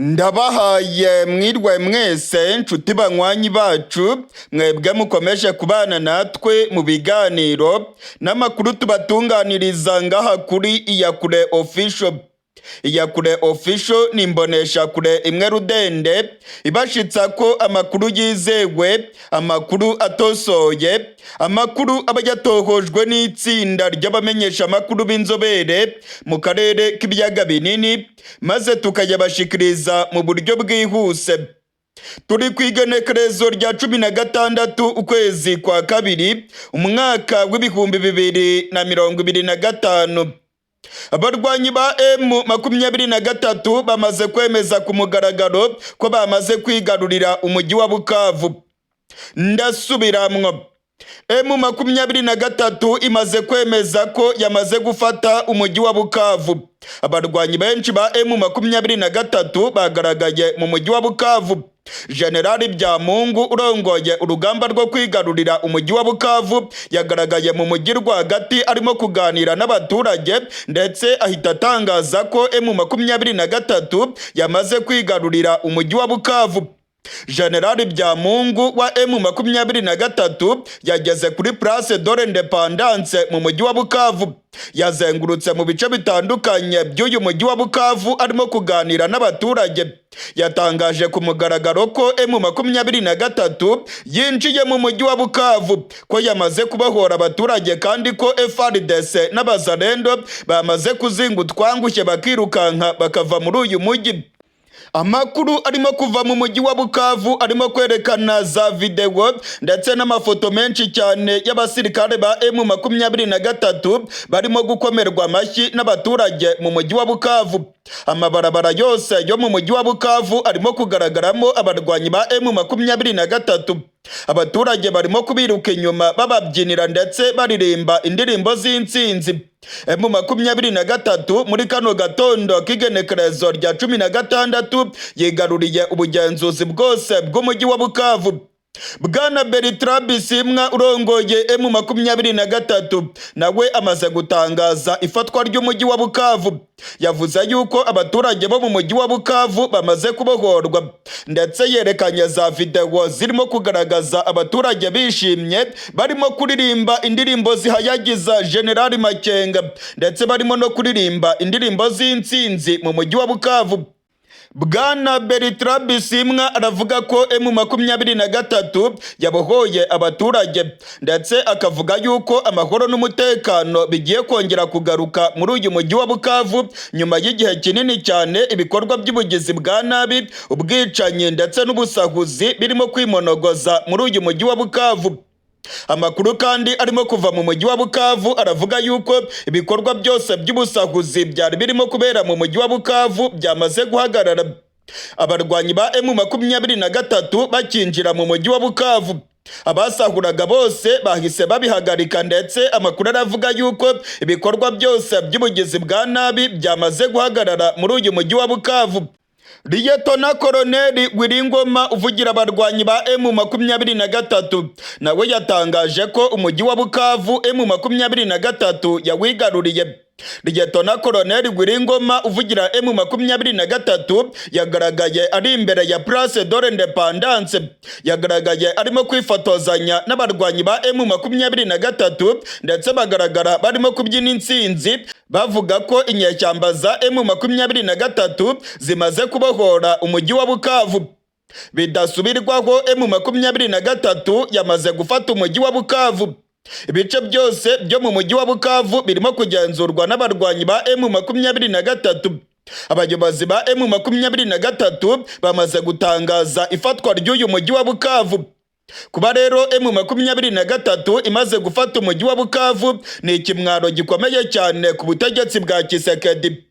Ndabahaye mwirwe mwese nshuti banywanyi bacu mwebwe mukomeje kubana natwe mu biganiro n'amakuru tubatunganiriza ngaha kuri Iyakure Official. Iyakure Official ni imbonesha kure imwe rudende ibashitsa ko amakuru yizewe, amakuru atosoye, amakuru aba yatohojwe n'itsinda ry'abamenyesha amakuru b'inzobere mu karere k'ibiyaga binini, maze tukayabashikiriza mu buryo bwihuse. Turi kwigenekerezo rya 16 ukwezi kwa kabiri umwaka w'ibihumbi 2025. Abarwanyi ba M23 bamaze kwemeza ku mugaragaro ko bamaze kwigarurira umujyi wa Bukavu. Ndasubiramwo, M23 imaze kwemeza ko yamaze gufata umujyi wa Bukavu. Abarwanyi benshi ba M23 bagaragaye mu mujyi wa Bukavu. Generali Byamungu urongoye urugamba rwo kwigarurira umujyi wa Bukavu yagaragaye mu mujyi rwagati arimo kuganira n'abaturage, ndetse ahita atangaza ko M23 yamaze kwigarurira umujyi wa Bukavu. Generali Byamungu wa M23 yageze kuri Place de l'Independance mu mujyi wa Bukavu. Yazengurutse mu bice bitandukanye by'uyu mujyi wa Bukavu arimo kuganira n'abaturage. Yatangaje ku mugaragaro ko M23 yinjiye mu mujyi wa Bukavu, ko yamaze kubahora abaturage kandi ko FARDC n'abazalendo bamaze kuzinga utwangushye bakirukanka bakava muri uyu mujyi. Amakuru arimo kuva mu mujyi wa Bukavu arimo kwerekana za video ndetse n'amafoto menshi cyane y'abasirikare ba M23 barimo gukomerwa amashyi n'abaturage mu mujyi wa Bukavu. Amabarabara yose yo mu mujyi wa Bukavu arimo kugaragaramo abarwanyi ba M23. Abaturage barimo kubiruka inyuma bababyinira ndetse baririmba indirimbo z'intsinzi. M23 muri kano gatondo k'igenekerezo rya 16 yigaruriye ubugenzuzi bwose bw'umujyi wa Bukavu. Bwana Bisimwa urongoye M23 nawe amaze gutangaza ifatwa ry'umujyi wa Bukavu. Yavuze yuko abaturage bo mu mujyi wa Bukavu bamaze kubohorwa, ndetse yerekanye za video zirimo kugaragaza abaturage bishimye barimo kuririmba indirimbo zihayagiza Generali Makenga, ndetse barimo no kuririmba indirimbo z'intsinzi mu mujyi wa Bukavu. Bwana Bisimwa aravuga ko M23 yabohoye abaturage, ndetse akavuga yuko amahoro n'umutekano bigiye kongera kugaruka muri uyu mujyi wa Bukavu nyuma y'igihe kinini cyane ibikorwa by'ubugizi bwa nabi, ubwicanyi ndetse n'ubusahuzi birimo kwimonogoza muri uyu mujyi wa Bukavu. Amakuru kandi arimo kuva mu mujyi wa Bukavu aravuga yuko ibikorwa byose by'ubusahuzi byari birimo kubera mu mujyi wa Bukavu byamaze guhagarara. Abarwanyi ba M23 bakinjira mu mujyi wa Bukavu, abasahuraga bose bahise babihagarika, ndetse amakuru aravuga yuko ibikorwa byose by'ubugizi bwa nabi byamaze guhagarara muri uyu mujyi wa Bukavu. Liyetona Koloneli Wiringoma uvugira abarwanyi ba M23 nawe yatangaje ko umujyi wa Bukavu M23 yawigaruriye. Liyetona Koloneli Wiringoma uvugira M23 yagaragaye ari imbere ya Place de l'Independance. Yagaragaye arimo kwifotozanya n'abarwanyi ba M23, ndetse bagaragara barimo kubyina intsinzi bavuga ko inyeshyamba za M23 zimaze kubohora umujyi wa Bukavu. Bidasubirwaho M23 yamaze gufata umujyi wa Bukavu. Ibice byose byo mu mujyi wa Bukavu birimo kugenzurwa n'abarwanyi ba M23. Abayobozi ba M23 bamaze gutangaza ifatwa ry'uyu mujyi wa Bukavu. Kuba rero M23 imaze gufata umujyi wa Bukavu ni ikimwaro gikomeye cyane ku butegetsi bwa Tshisekedi.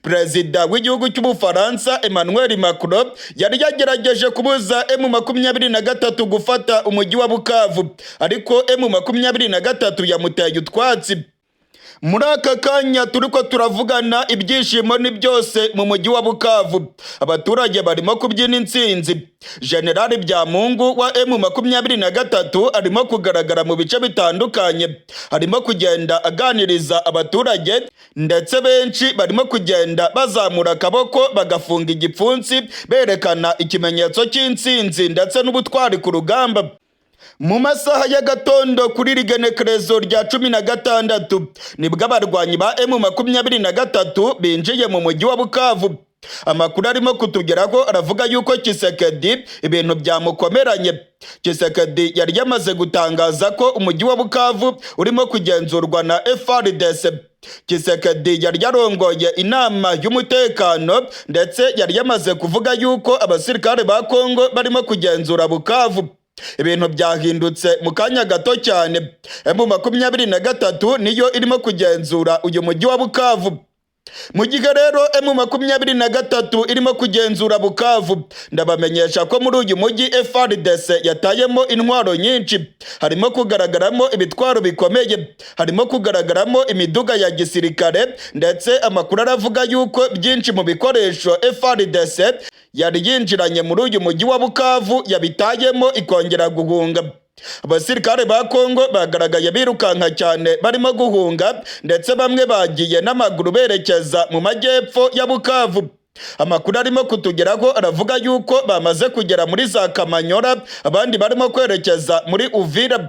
Perezida w'igihugu cy'Ubufaransa Emmanuel Macron yari yagerageje kubuza M23 gufata umujyi wa Bukavu, ariko M23 yamuteye utwatsi. Muri aka kanya turiko turavugana ibyishimo ni byose mu mujyi wa Bukavu. Abaturage barimo kubyina intsinzi. General Byamungu wa M23 arimo kugaragara mu bice bitandukanye. Arimo kugenda aganiriza abaturage ndetse benshi barimo kugenda bazamura akaboko bagafunga igipfunsi berekana ikimenyetso cy'intsinzi ndetse n'ubutwari ku rugamba. Mu masaha y'agatondo kuri rigenekerezo rya 16 nibwo abarwanyi ba M23 binjiye mu mujyi wa Bukavu. Amakuru arimo kutugeraho aravuga yuko Tshisekedi ibintu byamukomeranye. Tshisekedi yari yamaze gutangaza ko umujyi wa Bukavu urimo kugenzurwa na FARDC. Tshisekedi yari yarongoye inama y'umutekano ndetse yari yamaze kuvuga yuko abasirikare ba Kongo barimo kugenzura Bukavu. Ibintu byahindutse mu kanya gato cyane. M23 niyo irimo kugenzura uyu mujyi wa Bukavu. Mu gihe rero M23 irimo kugenzura Bukavu, ndabamenyesha ko muri uyu mujyi FARDC yatayemo intwaro nyinshi. Harimo kugaragaramo ibitwaro bikomeye, harimo kugaragaramo imiduga ya gisirikare ndetse amakuru aravuga yuko byinshi mu bikoresho FARDC yari yinjiranye muri uyu mujyi wa Bukavu yabitayemo ikongera guhunga. Abasirikare ba Kongo bagaragaye birukanka cyane barimo guhunga ndetse bamwe bagiye n'amaguru berekeza mu majyepfo ya Bukavu. Amakuru arimo kutugeraho aravuga yuko bamaze kugera muri za Kamanyola, abandi barimo kwerekeza muri Uvira.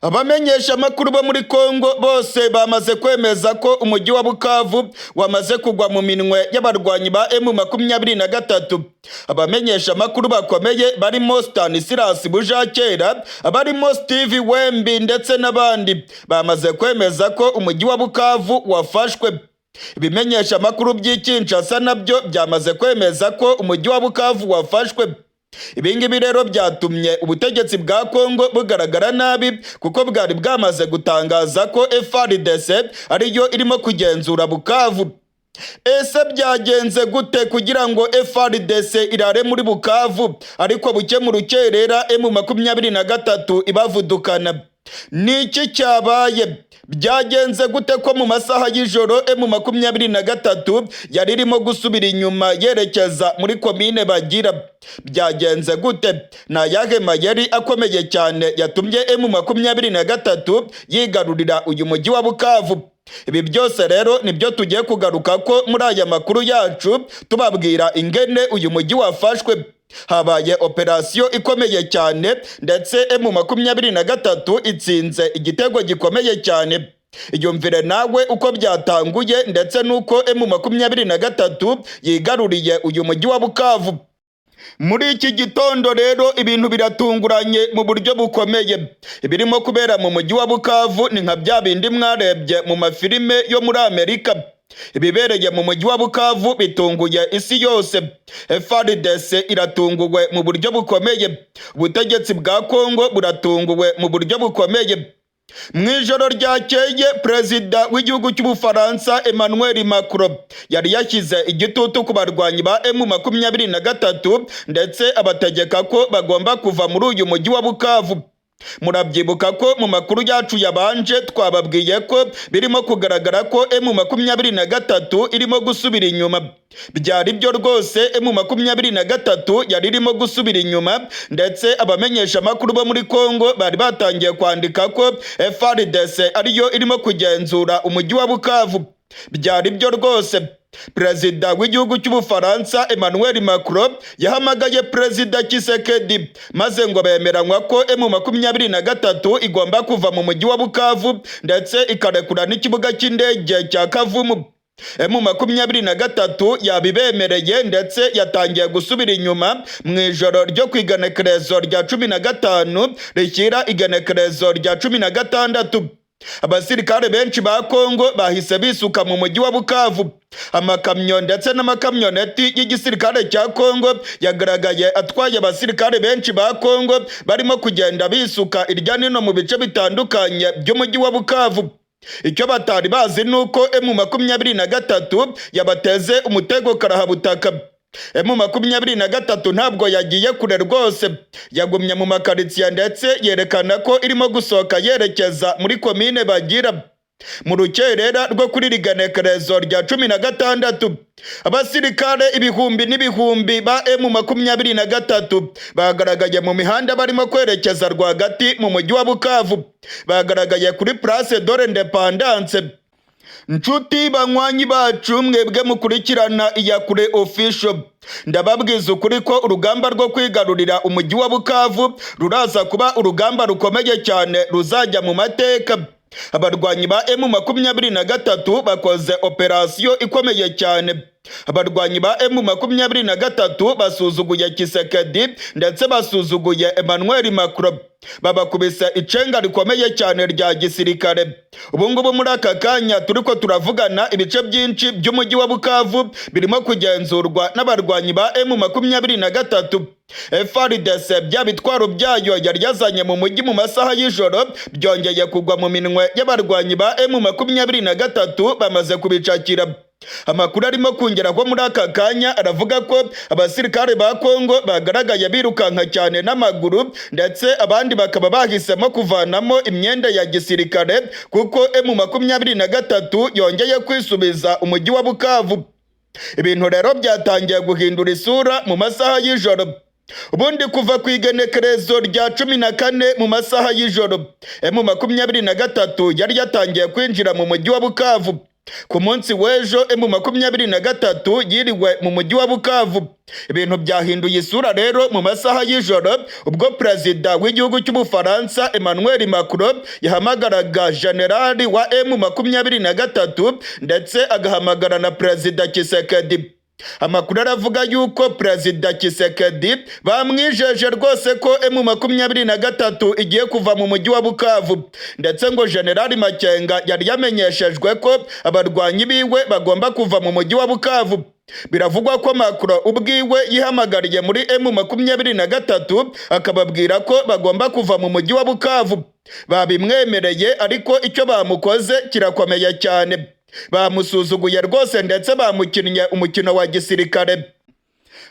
Abamenyesha amakuru bo muri Kongo bose bamaze kwemeza ko umujyi wa Bukavu wamaze kugwa mu minwe y'abarwanyi ba M23. Abamenyesha amakuru bakomeye barimo Stanislas Bujakera, abarimo Steve Wembi ndetse n'abandi bamaze kwemeza ko umujyi wa Bukavu wafashwe. Ibimenyesha amakuru by'Kinshasa nabyo byamaze kwemeza ko umujyi wa Bukavu wafashwe. Ibingibi rero byatumye ubutegetsi bwa Kongo bugaragara nabi kuko bwari bwamaze gutangaza ko FARDC ariyo irimo kugenzura Bukavu. Ese byagenze gute kugira ngo FARDC irare muri Bukavu ariko buke mu rukerera M23 ibavudukana? Niki cyabaye? Byagenze gute ko mu masaha y'ijoro M23 yari irimo gusubira inyuma yerekeza muri komine Bagira? Byagenze gute? Na yahe mayeri akomeye cyane yatumye M23 yigarurira uyu mujyi wa Bukavu? Ibi byose rero nibyo tugiye kugaruka ko muri aya makuru yacu tubabwira ingene uyu mujyi wafashwe. Habaye operasiyo ikomeye cyane ndetse M23 itsinze igitego gikomeye cyane. Iyumvire nawe uko byatanguye ndetse nuko M23 yigaruriye uyu mujyi wa Bukavu. Muri iki gitondo rero ibintu biratunguranye mu buryo bukomeye. Ibirimo kubera mu mujyi wa Bukavu ni nka bya bindi mwarebye mu mafilime yo muri Amerika. Ibibereye mu mujyi wa Bukavu bitunguye isi yose. FARDC iratunguwe mu buryo bukomeye. Ubutegetsi bwa Kongo buratunguwe mu buryo bukomeye. Mu ijoro ryakeye perezida w'igihugu cy'Ubufaransa Emmanuel Macron yari yashyize igitutu ku barwanyi ba M23 ndetse abategeka ko bagomba kuva muri uyu mujyi wa Bukavu. Murabyibuka ko mu makuru yacu yabanje twababwiye ko birimo kugaragara ko M23 irimo gusubira inyuma. Byari byo rwose, M23 yari irimo gusubira inyuma ndetse abamenyesha amakuru bo muri Kongo bari batangiye kwandika ko FARDC ariyo irimo kugenzura umujyi wa Bukavu. Byari byo rwose. Perezida w'igihugu cy'Ubufaransa Emmanuel Macron yahamagaye Perezida Tshisekedi maze ngo bemeranywa ko M23 igomba kuva mu mujyi wa Bukavu ndetse ikarekura n'ikibuga cy'indege cya Kavumu. M23 yabibemereye ndetse yatangiye gusubira inyuma mu ijoro ryo kwigenekerezo rya 15 rishyira igenekerezo rya 16. Abasirikare benshi ba Kongo bahise bisuka mu mujyi wa Bukavu. Amakamyo ndetse n'amakamyoneti y'igisirikare cya Kongo yagaragaye atwaye abasirikare benshi ba Kongo barimo kugenda bisuka irya nino mu bice bitandukanye by'umujyi wa Bukavu. Icyo batari bazi nuko M23 yabateze umutego karahabutaka. M23 ntabwo yagiye kure rwose, yagumye mu makaritsiye ndetse yerekana ko irimo gusohoka yerekeza muri komine Bagira. mu rukerera rwo kuri rigenekerezo rya 16 abasirikare ibihumbi n'ibihumbi ba M23 bagaragaye mu mihanda barimo kwerekeza rwagati mu mujyi wa Bukavu. Bagaragaye kuri Place de l'Independance. Nshuti banywanyi bacu mwebwe mukurikirana iyakure official, ndababwiza ukuri ko urugamba rwo kwigarurira umujyi wa Bukavu ruraza kuba urugamba rukomeye cyane ruzajya mu mateka. Abarwanyi ba M23 bakoze operasiyo ikomeye cyane. Abarwanyi ba M23 basuzuguye Kisekedi ndetse basuzuguye Emmanuel Macron. Babakubise icenga rikomeye cyane rya gisirikare. Ubungubu muri aka kanya turiko turavugana ibice byinshi by'umujyi wa Bukavu birimo kugenzurwa n'abarwanyi ba M23. FARDC bya bitwaro byayo yari yazanye mu mujyi mu masaha y'ijoro byongeye kugwa mu minwe y'abarwanyi ba M23 bamaze kubicakira. Amakuru arimo kungeraho muri aka kanya aravuga ko abasirikare ba Kongo bagaragaye birukanka cyane n'amaguru ndetse abandi bakaba bahisemo kuvanamo imyenda ya gisirikare kuko M23 yongeye kwisubiza umujyi wa Bukavu. Ibintu rero byatangiye guhindura isura mu masaha y'ijoro. Ubundi kuva ku igenekerezo rya 14 mu masaha y'ijoro M23 yari yatangiye kwinjira mu mujyi wa Bukavu. Ku munsi w'ejo M23 yiriwe mu mujyi wa Bukavu. Ibintu byahinduye isura rero mu masaha y'ijoro ubwo perezida w'igihugu cy'Ubufaransa Emmanuel Macron yahamagaraga generali wa M23 ndetse agahamagara na perezida Kisekedi. Amakuru aravuga yuko perezida Kisekedi bamwijeje rwose ko M23 igiye kuva mu mujyi wa Bukavu, ndetse ngo generali Makenga yari yamenyeshejwe ko abarwanyi biwe bagomba kuva mu mujyi wa Bukavu. Biravugwa ko Macron ubwiwe yihamagariye muri M23 akababwira ko bagomba kuva mu mujyi wa Bukavu. Babimwemereye ariko icyo bamukoze kirakomeye cyane. Bamusuzuguye rwose ndetse bamukinnye umukino wa gisirikare.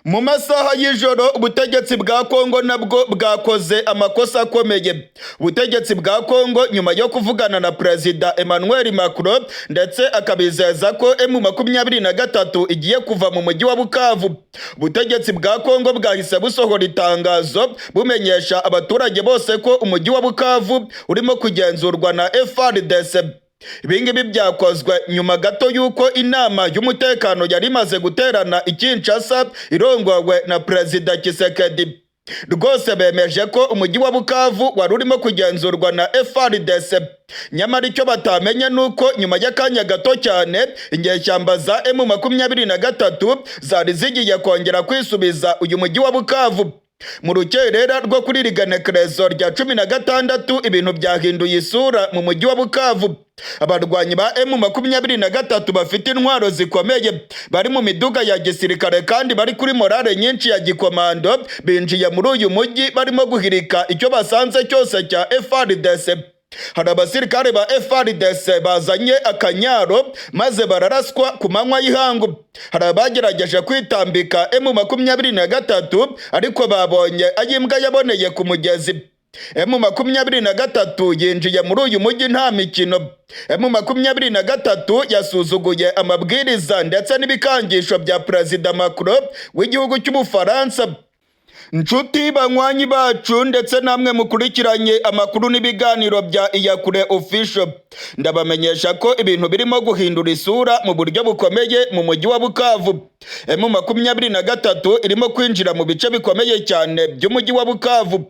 Mu masaha y'ijoro ubutegetsi bwa Kongo nabwo bwakoze amakosa akomeye. Ubutegetsi bwa Kongo nyuma yo kuvugana na perezida Emmanuel Macron ndetse akabizeza ko M23 igiye kuva mu mujyi wa Bukavu, ubutegetsi bwa Kongo bwahise busohora itangazo bumenyesha abaturage bose ko umujyi wa Bukavu urimo kugenzurwa na FARDC. Ibingibi byakozwe nyuma gato yuko inama y'umutekano yari imaze guterana i Kinshasa irongowe na perezida Kisekedi. Rwose bemeje ko umujyi wa Bukavu wari urimo kugenzurwa na FARDC. Nyamara icyo batamenye nuko nyuma y'akanya gato cyane inyeshyamba za M23 zari zigiye kongera kwisubiza uyu mujyi wa Bukavu. Mu rukerera rwo kuri rigenekerezo rya 16 ibintu byahinduye isura mu mujyi wa Bukavu. Abarwanyi ba M23 bafite intwaro zikomeye bari mu miduga ya gisirikare kandi bari kuri morale nyinshi ya gikomando binjiye muri uyu mujyi barimo guhirika icyo basanze cyose cya FARDC. Hari abasirikare ba FARDC bazanye akanyaro maze bararaswa ku manywa y'ihangu. Hari abagerageje kwitambika M23 ariko babonye ayimbwa yaboneye ku mugezi. M23 yinjiye muri uyu mujyi nta mikino. M23 yasuzuguye amabwiriza ndetse n'ibikangisho bya perezida Macron w'igihugu cy'Ubufaransa. Nshuti banywanyi bacu ndetse namwe mukurikiranye amakuru n'ibiganiro bya iyakure official, ndabamenyesha ko ibintu birimo guhindura isura mu buryo bukomeye mu mujyi wa Bukavu. M23 irimo kwinjira mu bice bikomeye cyane by'umujyi wa Bukavu.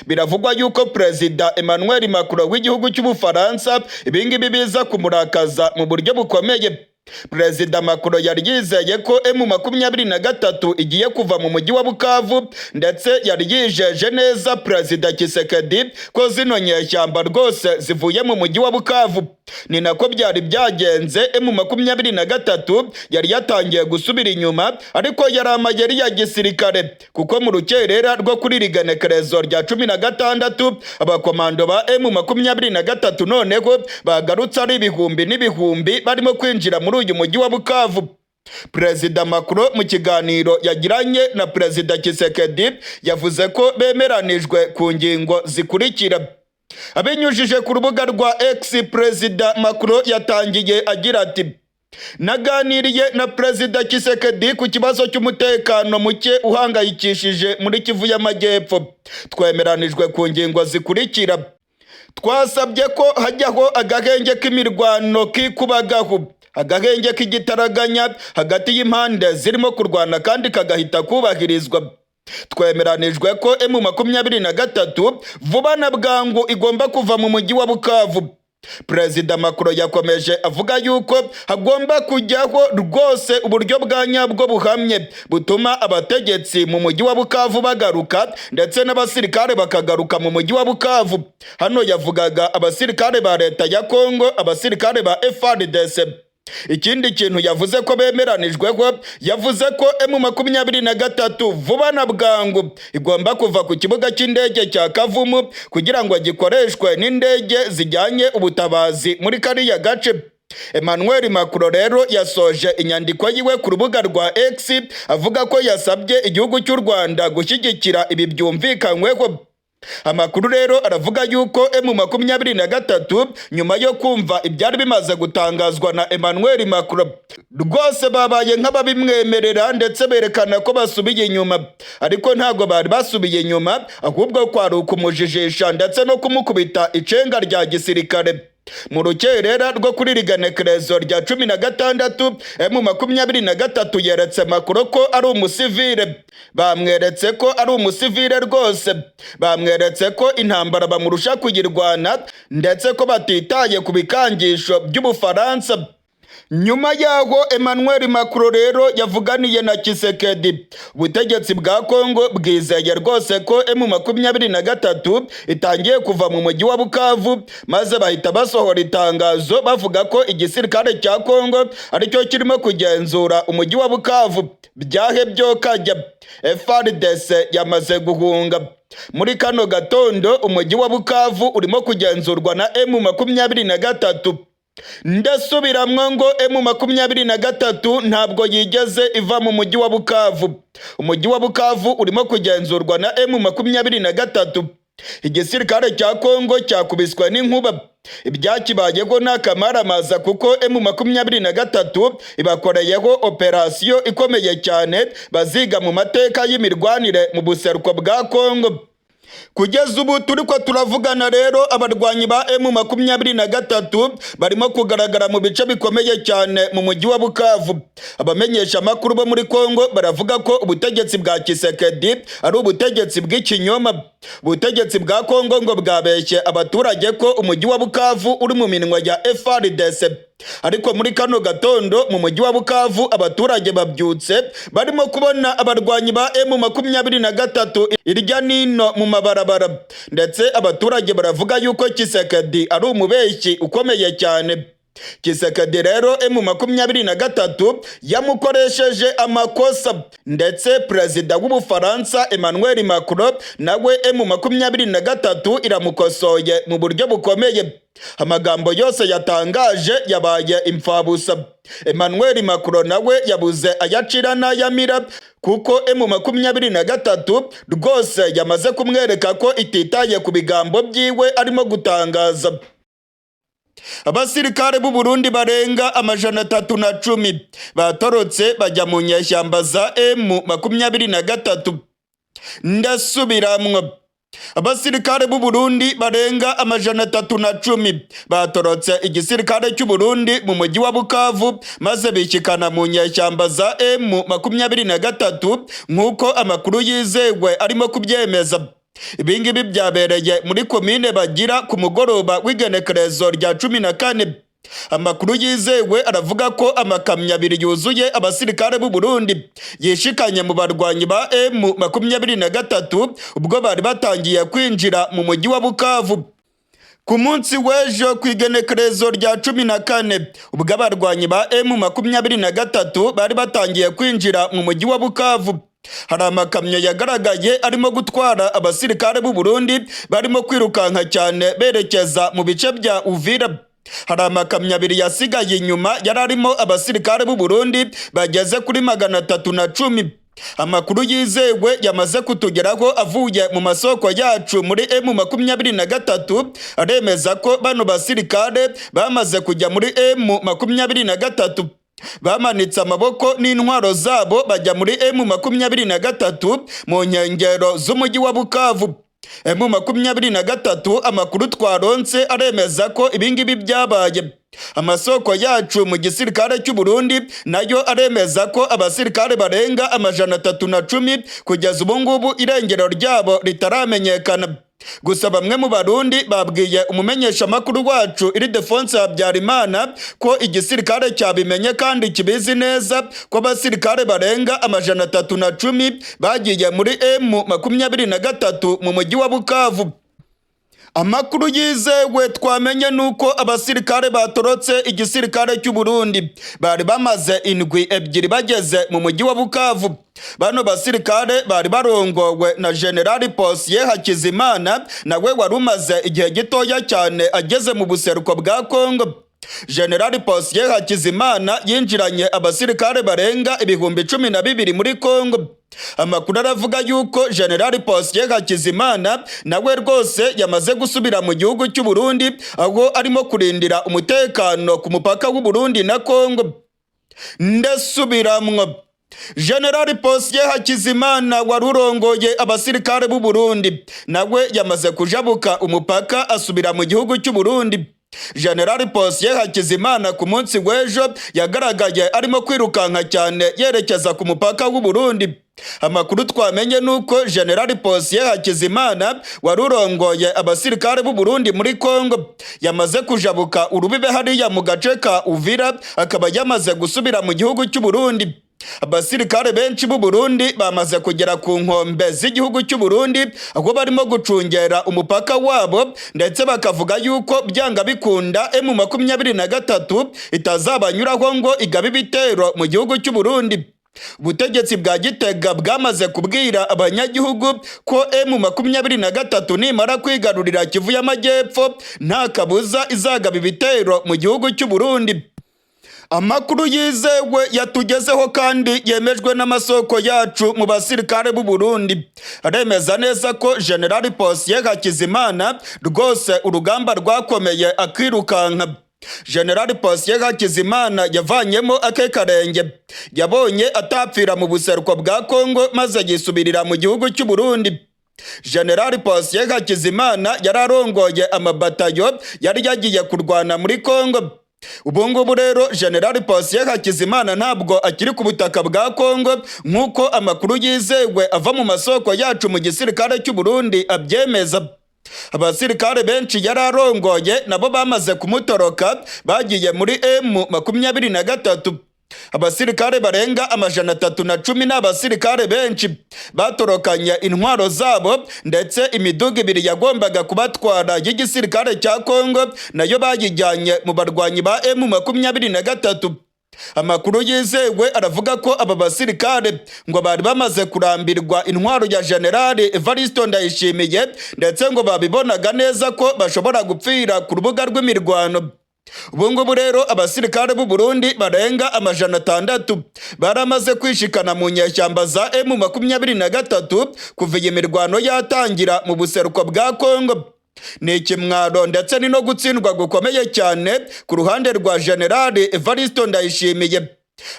Biravugwa yuko perezida Emmanuel Macron w'igihugu cy'Ubufaransa ibingibi biza kumurakaza mu buryo bukomeye. Perezida Macron yari yizeye ko M23 igiye kuva mu mujyi wa Bukavu ndetse yari yijeje neza perezida Kisekedi ko zino nyeshyamba rwose zivuye mu mujyi wa Bukavu. Ni nako byari byagenze. M23 yari yatangiye gusubira inyuma ariko yari amayeri ya gisirikare kuko mu rukerera rwo kuri rigenekerezo rya 16 abakomando ba M23 noneho bagarutse ari ibihumbi n'ibihumbi barimo kwinjira muri uyu mujyi wa Bukavu. Perezida Macron mu kiganiro yagiranye na perezida Kisekedi yavuze ko bemeranijwe ku ngingo zikurikira. Abinyujije ku rubuga rwa X, Perezida Macron yatangiye agira ati: naganiriye na Perezida Tshisekedi ku kibazo cy'umutekano muke uhangayikishije muri Kivu y'Amajyepfo. Twemeranijwe ku ngingo zikurikira: twasabye ko hajyaho agahenge k'imirwano kikubagaho, agahenge k'igitaraganya hagati y'impande zirimo kurwana kandi kagahita kubahirizwa. Twemeranijwe ko M23 vuba na bwangu igomba kuva mu mujyi wa Bukavu. Perezida Macron yakomeje avuga yuko hagomba kujyaho rwose uburyo bwa nyabwo buhamye butuma abategetsi mu mujyi wa Bukavu bagaruka ndetse n'abasirikare bakagaruka mu mujyi wa Bukavu. Hano yavugaga abasirikare ba leta ya Kongo, abasirikare ba FARDC. Ikindi kintu yavuze ko bemeranijweho, yavuze ko M23 vuba na bwangu igomba kuva ku kibuga cy'indege cya Kavumu kugira ngo gikoreshwe n'indege zijyanye ubutabazi muri kariya gace. Emmanuel Macron rero yasoje inyandiko yiwe ku rubuga rwa X avuga ko yasabye igihugu cy'u Rwanda gushyigikira ibi byumvikanyweho. Amakuru rero aravuga yuko M23 nyuma yo kumva ibyari bimaze gutangazwa na Emmanuel Macron rwose babaye nk'ababimwemerera ndetse berekana ko basubiye inyuma, ariko ntabwo bari basubiye inyuma, ahubwo kwari ukumujijisha ndetse no kumukubita icenga rya gisirikare. Mu rukerera rwo kuri riganekerezo rya 16 M23 yeretse Macron ko ari umusivile. Bamweretse ko ari umusivile rwose, bamweretse ko intambara bamurusha kuyirwana ndetse ko batitaye ku bikangisho by'Ubufaransa. Nyuma yaho Emmanuel Macron rero yavuganiye na Tshisekedi. Ubutegetsi bwa Kongo bwizeye rwose ko M23 itangiye kuva mu mujyi wa Bukavu, maze bahita basohora itangazo bavuga ko igisirikare cya Kongo aricyo kirimo kugenzura umujyi wa Bukavu. Byahebyo kajya, FARDC yamaze guhunga. Muri kano gatondo umujyi wa Bukavu urimo kugenzurwa na M23. Ndasubiramwo ngo M23 ntabwo yigeze iva mu mujyi wa Bukavu. Umujyi wa Bukavu urimo kugenzurwa na M23. Igisirikare cya Kongo cyakubiswe n'inkuba. Ibyakibayeho n'akamaramaza kuko M23 ibakoreyeho operasiyo ikomeye cyane baziga mu mateka y'imirwanire mu buseruko bwa Kongo. Kugeza ubu turiko turavugana rero abarwanyi ba M23 barimo kugaragara mu bice bikomeye cyane mu mujyi wa Bukavu. Abamenyesha makuru bo muri Kongo baravuga ko ubutegetsi bwa Tshisekedi ari ubutegetsi bw'ikinyoma. Ubutegetsi bwa Kongo ngo bwabeshye abaturage ko umujyi wa Bukavu uri mu minwa ya FARDC. Ariko muri kano gatondo mu mujyi wa Bukavu abaturage babyutse barimo kubona abarwanyi ba M23 irya nino mu mabarabara, ndetse abaturage baravuga yuko Tshisekedi ari umubeshyi ukomeye cyane. Tshisekedi rero M23 yamukoresheje amakosa, ndetse Perezida w'Ubufaransa Emmanuel Macron nawe M23 iramukosoye mu buryo bukomeye. Amagambo yose yatangaje yabaye imfabusa. Emmanuel Macron nawe yabuze ayacira n'ayamira kuko M23 rwose yamaze kumwereka ko ititaye ku bigambo byiwe arimo gutangaza. Abasirikare b'u Burundi barenga 310 batorotse bajya mu nyeshyamba za M23. Ndasubiramwo, abasirikare b'u Burundi barenga 310 batorotse igisirikare cy'u Burundi mu mujyi wa Bukavu maze bikikana mu nyeshyamba za M23 nk'uko amakuru yizewe arimo kubyemeza. Ibingibi byabereye muri komine Bagira ku mugoroba w'igenekerezo rya 14. Amakuru yizewe aravuga ko amakamyo 2 yuzuye abasirikare b'u Burundi yishikanye mu barwanyi ba M23 ubwo bari batangiye kwinjira mu mujyi wa Bukavu. Ku munsi w'ejo ku igenekerezo rya 14 ubwo abarwanyi ba M23 bari batangiye kwinjira mu mujyi wa Bukavu, hari amakamyo yagaragaye arimo gutwara abasirikare b'u Burundi barimo kwirukanka cyane berekeza mu bice bya Uvira. Hari amakamyo 2 yasigaye inyuma yararimo abasirikare b'u Burundi bageze kuri 310. Amakuru yizewe yamaze kutugeraho avuye mu masoko yacu muri M23 aremeza ko bano basirikare bamaze kujya muri M23, bamanitse amaboko n'intwaro zabo bajya muri M23 mu nkengero z'umujyi wa Bukavu. M23 amakuru twaronse aremeza ko ibingibi byabaye. Amasoko yacu mu gisirikare cy'u Burundi nayo aremeza ko abasirikare barenga 310 kugeza ubu ngubu irengero ryabo ritaramenyekana. Gusa bamwe mu Barundi babwiye umumenyesha makuru wacu Ildefonse Habyarimana ko igisirikare cyabimenye kandi kibizi neza ko abasirikare barenga 310 bagiye muri M23 mu mujyi wa Bukavu. Amakuru yizewe twamenye nuko abasirikare batorotse igisirikare cy'u Burundi bari bamaze indwi ebyiri bageze mu mujyi wa Bukavu. Bano basirikare bari barongowe na General Posier Hakizimana, nawe wari umaze igihe gitoya cyane ageze mu buseruko bwa Kongo. General Posier Hakizimana yinjiranye abasirikare barenga 12,000 muri Kongo. Amakuru aravuga yuko General Posier Hakizimana nawe rwose yamaze gusubira mu gihugu cy'u Burundi, aho arimo kurindira umutekano ku mupaka w'u Burundi na Kongo. Ndasubiramwo, General Posier Hakizimana wari urongoye abasirikare b'u Burundi nawe yamaze kujabuka umupaka asubira mu gihugu cy'u Burundi. General Posier Hakizimana ku munsi w'ejo yagaragaye arimo kwirukanka cyane yerekeza ku mupaka w'u Burundi. Amakuru twamenye nuko General Posier Hakizimana wari urongoye abasirikare b'u Burundi muri Kongo yamaze kujabuka urubibe hariya mu gace ka Uvira, akaba yamaze gusubira mu gihugu cy'u Burundi. Abasirikare benshi b'u Burundi bamaze kugera ku nkombe z'igihugu cy'u Burundi, aho barimo gucungera umupaka wabo, ndetse bakavuga yuko byanga bikunda M23 itazabanyuraho ngo igabe ibitero mu gihugu cy'u Burundi. Ubutegetsi bwa Gitega bwamaze kubwira abanyagihugu ko M23 nimara kwigarurira Kivu y'Amajyepfo nta kabuza izagaba ibitero mu gihugu cy'u Burundi. Amakuru yizewe yatugezeho kandi yemejwe n'amasoko yacu mu basirikare b'u Burundi aremeza neza ko General Posier Hakizimana rwose urugamba rwakomeye akirukanka. General Posier Hakizimana yavanyemo akekarenge, yabonye atapfira mu buseruko bwa Kongo maze yisubirira mu gihugu cy'u Burundi. General Posier Hakizimana yararongoye amabatayo yari yagiye kurwana muri Kongo. Ubu ngubu rero General Posier Hakizimana ntabwo akiri ku butaka bwa Kongo nk'uko amakuru yizewe ava mu masoko yacu mu gisirikare cy'u Burundi abyemeza. Abasirikare benshi yararongoye nabo bamaze kumutoroka bagiye muri M23. Abasirikare barenga 310 n'abasirikare benshi batorokanye intwaro zabo, ndetse imiduga 2 yagombaga kubatwara y'igisirikare cya Kongo nayo bayijyanye mu barwanyi ba M23. Amakuru yizewe aravuga ko aba basirikare ngo bari bamaze kurambirwa intwaro ya General Evariste Ndayishimiye, ndetse ngo babibonaga neza ko bashobora gupfira ku rubuga rw'imirwano. Ubu ngubu rero abasirikare b'u Burundi barenga 600 baramaze kwishikana mu nyeshyamba za M23 kuva iyi mirwano yatangira mu buseruko bwa Kongo. Ni ikimwaro ndetse ni no gutsindwa gukomeye cyane ku ruhande rwa General Evariste Ndayishimiye.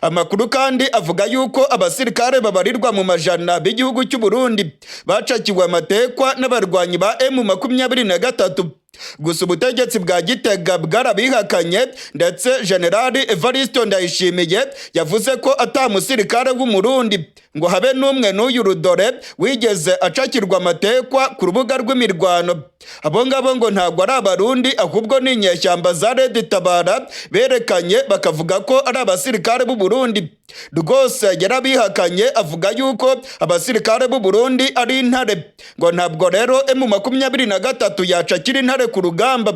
Amakuru kandi avuga yuko abasirikare babarirwa mu majana b'igihugu cy'u Burundi bacakiwe amatekwa n'abarwanyi ba M23. Gusa ubutegetsi bwa Gitega bwarabihakanye, ndetse General Evariste Ndayishimiye yavuze ko atamusirikare w'umurundi ngo habe n'umwe n'uyu rudore wigeze acakirwa amatekwa ku rubuga rw'imirwano. Abo ngabo ngo ntabwo ari abarundi ahubwo ni inyeshyamba za Red Tabara berekanye bakavuga ko ari abasirikare b'u Burundi. Rwose yarabihakanye avuga yuko abasirikare b'u Burundi ari intare, ngo ntabwo rero M23 yacakira intare ku rugamba.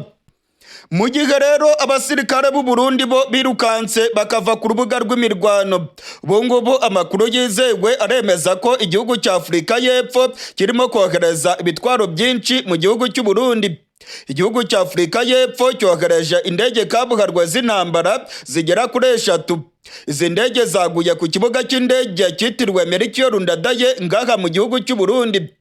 Mu gihe rero abasirikare b'u Burundi bo birukanse bakava ku rubuga rw'imirwano, ubu ngubu amakuru yizewe aremeza ko igihugu cya Afurika y'Epfo kirimo kohereza ibitwaro byinshi mu gihugu cy'u Burundi. Igihugu cya Afurika y'Epfo cyohereje indege kabuhariwe z'intambara zigera kuri 3. Izi ndege zaguye ku kibuga cy'indege cyitiriwe Melchior Ndadaye ngaha mu gihugu cy'u Burundi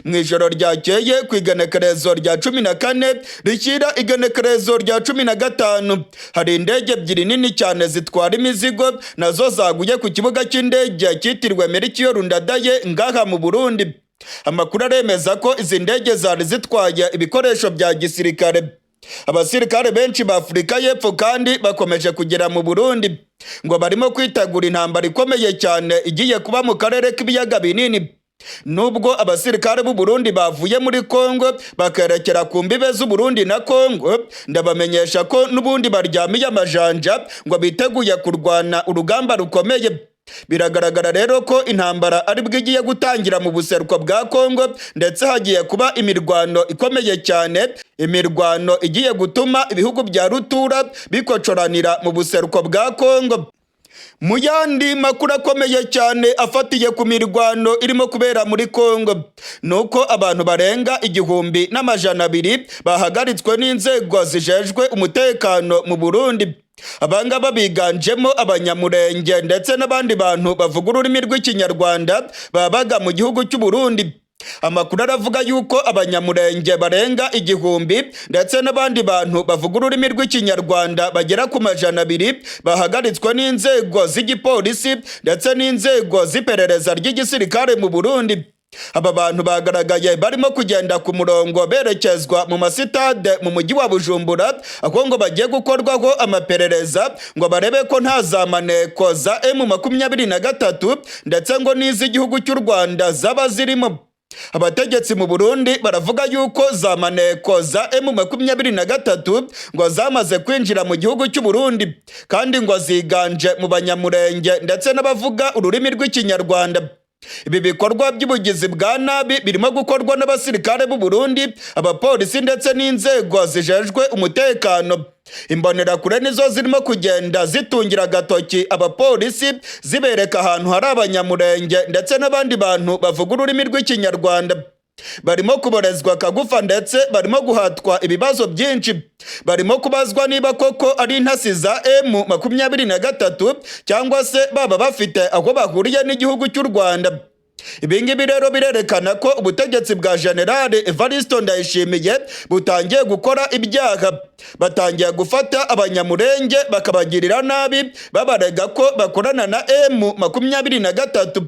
mu ijoro ryakeye ku igenekerezo rya 14 rishyira igenekerezo rya 15. Hari indege ebyiri nini cyane zitwara imizigo nazo zaguye ku kibuga cy'indege cyitiriwe Melchior Ndadaye ngaha mu Burundi. Amakuru aremeza ko izi ndege zari zitwaye ibikoresho bya gisirikare. Abasirikare benshi ba Afurika y'Epfo kandi bakomeje kugera mu Burundi ngo barimo kwitegura intambara ikomeye cyane igiye kuba mu karere k'ibiyaga binini. Nubwo abasirikare b'u Burundi bavuye muri Kongo bakerekera ku mbibe z'u Burundi na Kongo, ndabamenyesha ko n'ubundi baryamiye amajanja ngo biteguye kurwana urugamba rukomeye. Biragaragara rero ko intambara ari bwo igiye gutangira mu buseruko bwa Kongo, ndetse hagiye kuba imirwano ikomeye cyane, imirwano igiye gutuma ibihugu bya rutura bikocoranira mu buseruko bwa Kongo. Mu yandi makuru akomeye cyane afatiye ku mirwano irimo kubera muri Kongo, nuko abantu barenga 1,200 bahagaritswe n'inzego zijejwe umutekano mu Burundi. Abangaba biganjemo abanyamurenge ndetse n'abandi bantu bavuga ururimi rw'ikinyarwanda babaga mu gihugu cy'u Burundi. Amakuru aravuga yuko abanyamurenge barenga 1,000 ndetse n'abandi bantu bavuga ururimi rw'ikinyarwanda bagera ku 200 bahagaritswe n'inzego z'igipolisi ndetse n'inzego z'iperereza ry'igisirikare mu Burundi. Aba bantu bagaragaye barimo kugenda ku murongo berekezwa mu masitade mu mujyi wa Bujumbura, aho ngo bagiye gukorwaho amaperereza ngo barebe ko nta zamaneko za M23 ndetse ngo n'iz'igihugu cy'u Rwanda zaba zirimo. Abategetsi mu Burundi baravuga yuko za maneko za M23 ngo zamaze kwinjira mu gihugu cy'u Burundi kandi ngo ziganje mu banyamurenge ndetse n'abavuga ururimi rw'ikinyarwanda. Ibi bikorwa by'ubugizi bwa nabi birimo gukorwa n'abasirikare b'u Burundi, abapolisi ndetse n'inzego zijejwe umutekano. Imbonerakure nizo zirimo kugenda zitungira agatoki abapolisi zibereka ahantu hari abanyamurenge ndetse n'abandi bantu bavuga ururimi rw'ikinyarwanda. Barimo kuborezwa kagufa ndetse barimo guhatwa ibibazo byinshi. Barimo kubazwa niba koko ari intasi za M23 cyangwa se baba bafite aho bahuriye n'igihugu cy'u Rwanda. Ibingibi rero birerekana ko ubutegetsi bwa General Evariste Ndayishimiye butangiye gukora ibyaha. Batangiye gufata abanyamurenge bakabagirira nabi babarega ko bakorana na M23.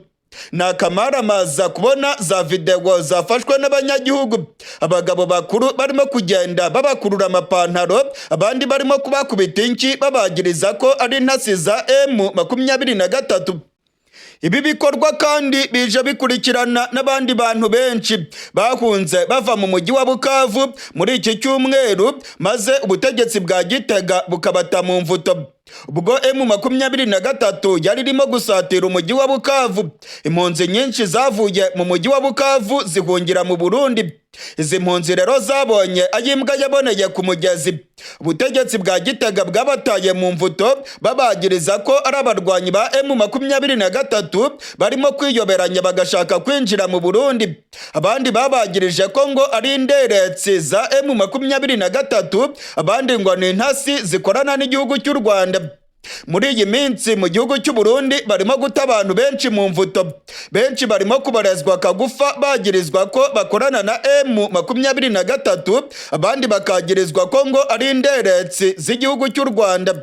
Nakamaramaza kubona za video zafashwe n'abanyagihugu, abagabo bakuru barimo kugenda babakurura amapantaro, abandi barimo kubakubita inki babagiriza ko ari intasi za M23. Ibi bikorwa kandi bije bikurikirana n'abandi bantu benshi bahunze bava mu mujyi wa Bukavu muri iki cyumweru, maze ubutegetsi bwa Gitega bukabata mu mvuto. Ubwo M23 yari irimo gusatira umujyi wa Bukavu, impunzi nyinshi zavuye mu mujyi wa Bukavu zihungira mu Burundi. Izi mpunzi rero zabonye ayimbwa yaboneye ku mugezi. Ubutegetsi bwa Gitega bwabataye mu mvuto babagiriza ko ari abarwanyi ba M23 barimo kwiyoberanya bagashaka kwinjira mu Burundi. Abandi babagirije ko ngo ari inderetsi za M23, abandi ngo ni intasi zikorana n'igihugu cy'u Rwanda. Muri iyi minsi mu gihugu cy'u Burundi barimo guta abantu benshi mu mvuto. Benshi barimo kubarezwa kagufa bagirizwa ko bakorana na M23, abandi bakagirizwa ko ngo ari inderetsi z'igihugu cy'u Rwanda.